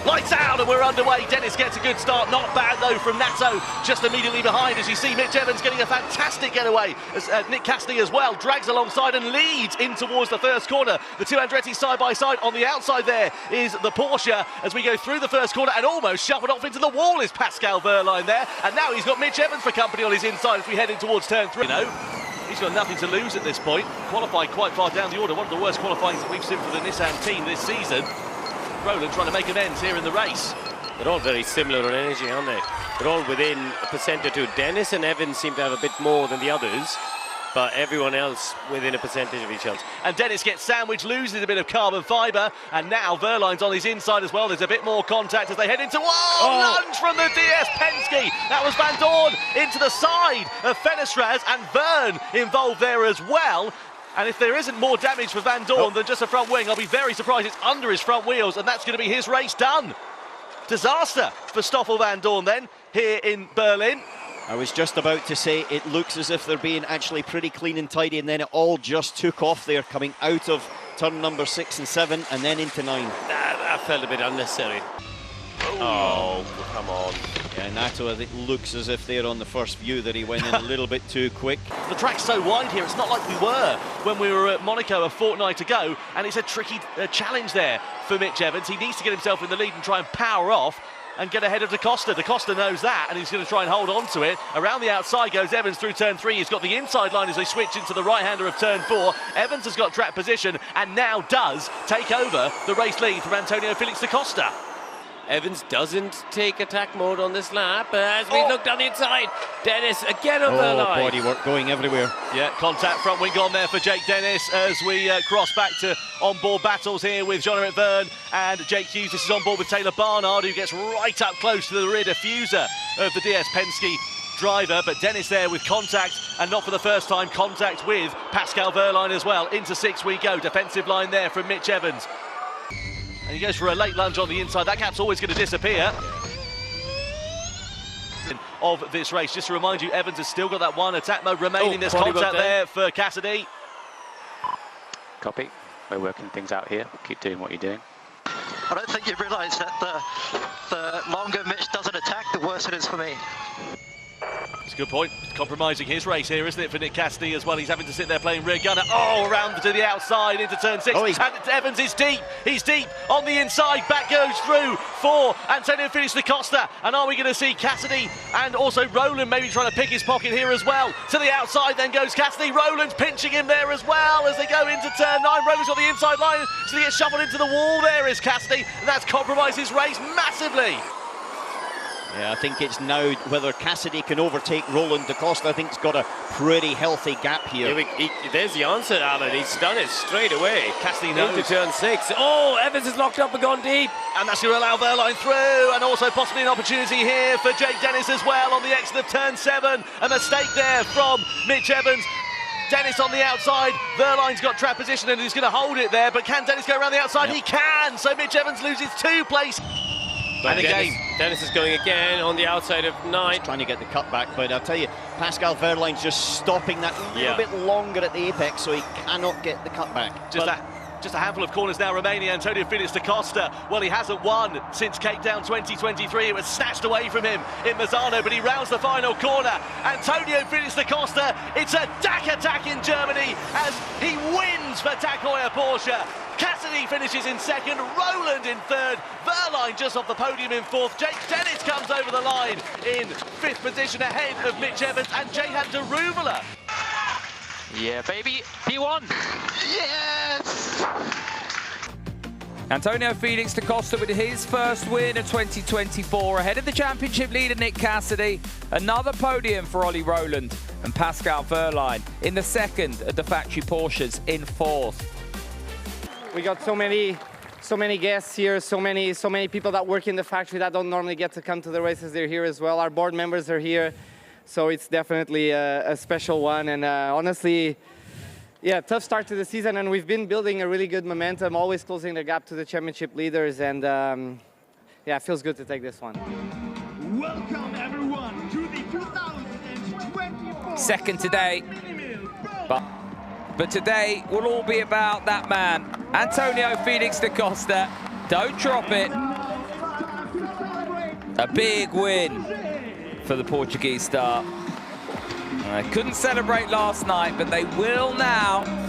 Lights out and we're underway. Dennis gets a good start. Not bad though from Nato, just immediately behind as you see Mitch Evans getting a fantastic getaway. As Nick Cassidy as well drags alongside and leads in towards the first corner. The two Andretti side by side. On the outside there is the Porsche as we go through the first corner and almost shuffled off into the wall is Pascal Wehrlein there. And now he's got Mitch Evans for company on his inside as we head in towards turn 3. He's got nothing to lose at this point. Qualified quite far down the order. One of the worst qualifyings that we've seen for the Nissan team this season. Rowland trying to make amends here in the race. They're all very similar on energy, aren't they? They're all within a percent or two. Dennis and Evans seem to have a bit more than the others, but everyone else within a percentage of each other. And Dennis gets sandwiched, loses a bit of carbon fibre, and now Wehrlein's on his inside as well. There's a bit more contact as they head into... lunge from the DS Penske! That was Van Dorn into the side of Fenestraz, and Verne involved there as well. And if there isn't more damage for Van Dorn than just a front wing, I'll be very surprised it's under his front wheels, and that's going to be his race done. Disaster for Stoffel Van Dorn then, here in Berlin. I was just about to say it looks as if they're being actually pretty clean and tidy, and then it all just took off there, coming out of turn number 6 and 7 and then into 9. That felt a bit unnecessary. Oh, come on. Yeah, Nato, it looks as if they're on the first view that he went in a little bit too quick. The track's so wide here, it's not like we were when we were at Monaco a fortnight ago, and it's a tricky challenge there for Mitch Evans. He needs to get himself in the lead and try and power off and get ahead of Da Costa. Da Costa knows that, and he's going to try and hold on to it. Around the outside goes Evans through turn 3. He's got the inside line as they switch into the right-hander of turn 4. Evans has got track position and now does take over the race lead from Antonio Felix da Costa. Evans doesn't take attack mode on this lap as we look down the inside. Dennis again on the line. Body work going everywhere. Yeah, contact front wing on there for Jake Dennis as we cross back to on-board battles here with Jean-Eric Verne and Jake Hughes. This is on board with Taylor Barnard, who gets right up close to the rear diffuser of the DS Penske driver, but Dennis there with contact, and not for the first time, contact with Pascal Wehrlein as well. Into 6 we go. Defensive line there from Mitch Evans. And he goes for a late lunge on the inside. That gap's always going to disappear of this race. Just to remind you, Evans has still got that one attack mode remaining. There's contact there for Cassidy. Copy. We're working things out here. Keep doing what you're doing. I don't think you've realised that the longer Mitch doesn't attack, the worse it is for me. It's a good point. Compromising his race here, isn't it, for Nick Cassidy as well? He's having to sit there playing rear gunner. Around to the outside into turn 6. And Evans is deep. He's deep on the inside. Back goes through for Antonio Felix da Costa. And are we going to see Cassidy and also Rowland maybe trying to pick his pocket here as well? To the outside then goes Cassidy. Rowland's pinching him there as well as they go into turn 9. Rowland's on the inside line, so he gets shuffled into the wall. There is Cassidy, and that's compromised his race massively. Yeah, I think it's now whether Cassidy can overtake Roland da Costa. I think he's got a pretty healthy gap here. There's the answer, Alan. He's done it straight away. Cassidy knows. Into turn 6. Evans is locked up and gone deep. And that's going to allow Wehrlein through, and also possibly an opportunity here for Jake Dennis as well on the exit of turn 7. A mistake there from Mitch Evans. Dennis on the outside. Wehrlein's got trap position and he's going to hold it there, but can Dennis go around the outside? Yep. He can, so Mitch Evans loses 2 places. And again, Dennis is going again on the outside of 9. He's trying to get the cut back, but I'll tell you, Pascal Wehrlein's just stopping that a little bit longer at the apex, so he cannot get the cut back. Just a handful of corners now remaining. Antonio Felix da Costa, well, he hasn't won since Cape Town 2023. It was snatched away from him in Mazzano, but he rounds the final corner. Antonio Felix da Costa, it's a DAC attack in Germany as he wins for TAG Heuer Porsche. Cassidy finishes in 2nd, Rowland in 3rd, Wehrlein just off the podium in 4th. Jake Dennis comes over the line in 5th position ahead of Mitch Evans and Jehan Deruvala. Yeah, baby, P1. Yes! Antonio Felix da Costa with his first win of 2024 ahead of the championship leader Nick Cassidy. Another podium for Ollie Rowland and Pascal Wehrlein in the 2nd of the factory Porsches in 4th. We got so many guests here, so many people that work in the factory that don't normally get to come to the races. They're here as well. Our board members are here, so it's definitely a special one. And honestly, yeah, tough start to the season, and we've been building a really good momentum, always closing the gap to the championship leaders, and yeah, it feels good to take this one. Welcome everyone to the 2024 2nd today, but today will all be about that man, Antonio Felix da Costa. Don't drop it. A big win for the Portuguese star. Couldn't celebrate last night, but they will now.